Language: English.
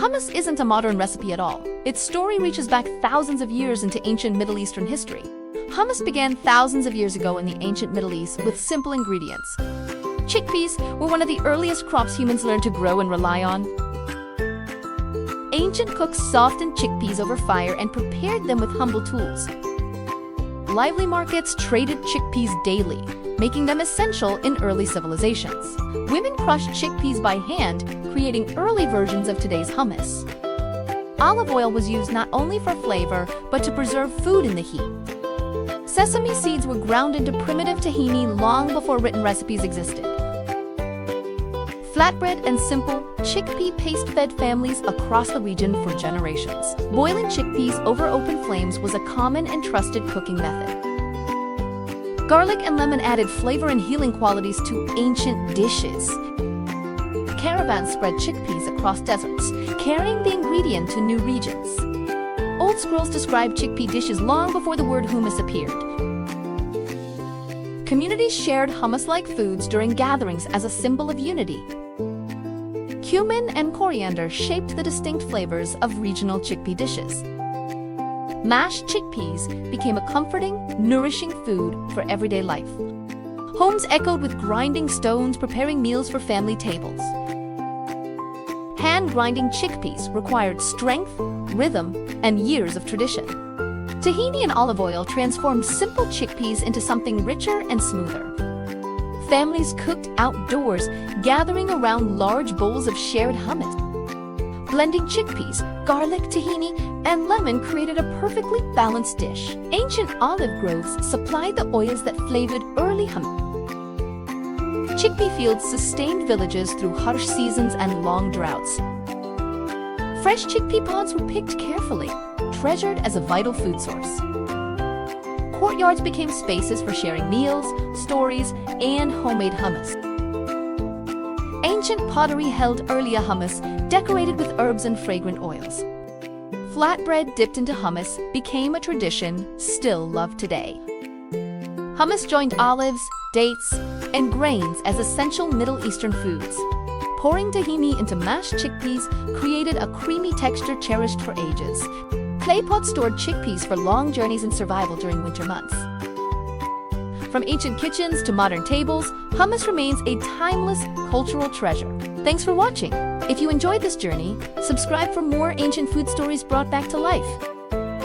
Hummus isn't a modern recipe at all. Its story reaches back thousands of years into ancient Middle Eastern history. Hummus began thousands of years ago in the ancient Middle East with simple ingredients. Chickpeas were one of the earliest crops humans learned to grow and rely on. Ancient cooks softened chickpeas over fire and prepared them with humble tools. Lively markets traded chickpeas daily, making them essential in early civilizations. Women crushed chickpeas by hand, creating early versions of today's hummus. Olive oil was used not only for flavor, but to preserve food in the heat. Sesame seeds were ground into primitive tahini long before written recipes existed. Flatbread and simple chickpea paste fed families across the region for generations. Boiling chickpeas over open flames was a common and trusted cooking method. Garlic and lemon added flavor and healing qualities to ancient dishes. Caravans spread chickpeas across deserts, carrying the ingredient to new regions. Old scrolls describe chickpea dishes long before the word hummus appeared. Communities shared hummus-like foods during gatherings as a symbol of unity. Cumin and coriander shaped the distinct flavors of regional chickpea dishes. Mashed chickpeas became a comforting, nourishing food for everyday life. Homes echoed with grinding stones, preparing meals for family tables. Hand-grinding chickpeas required strength, rhythm, and years of tradition. Tahini and olive oil transformed simple chickpeas into something richer and smoother. Families cooked outdoors, gathering around large bowls of shared hummus. Blending chickpeas, garlic, tahini, and lemon created a perfectly balanced dish. Ancient olive groves supplied the oils that flavored early hummus. Chickpea fields sustained villages through harsh seasons and long droughts. Fresh chickpea pods were picked carefully, treasured as a vital food source. Courtyards became spaces for sharing meals, stories, and homemade hummus. Ancient pottery held earlier hummus, decorated with herbs and fragrant oils. Flatbread dipped into hummus became a tradition still loved today. Hummus joined olives, dates, and grains as essential Middle Eastern foods. Pouring tahini into mashed chickpeas created a creamy texture cherished for ages. Clay pots stored chickpeas for long journeys and survival during winter months. From ancient kitchens to modern tables, hummus remains a timeless cultural treasure. Thanks for watching. If you enjoyed this journey, subscribe for more ancient food stories brought back to life.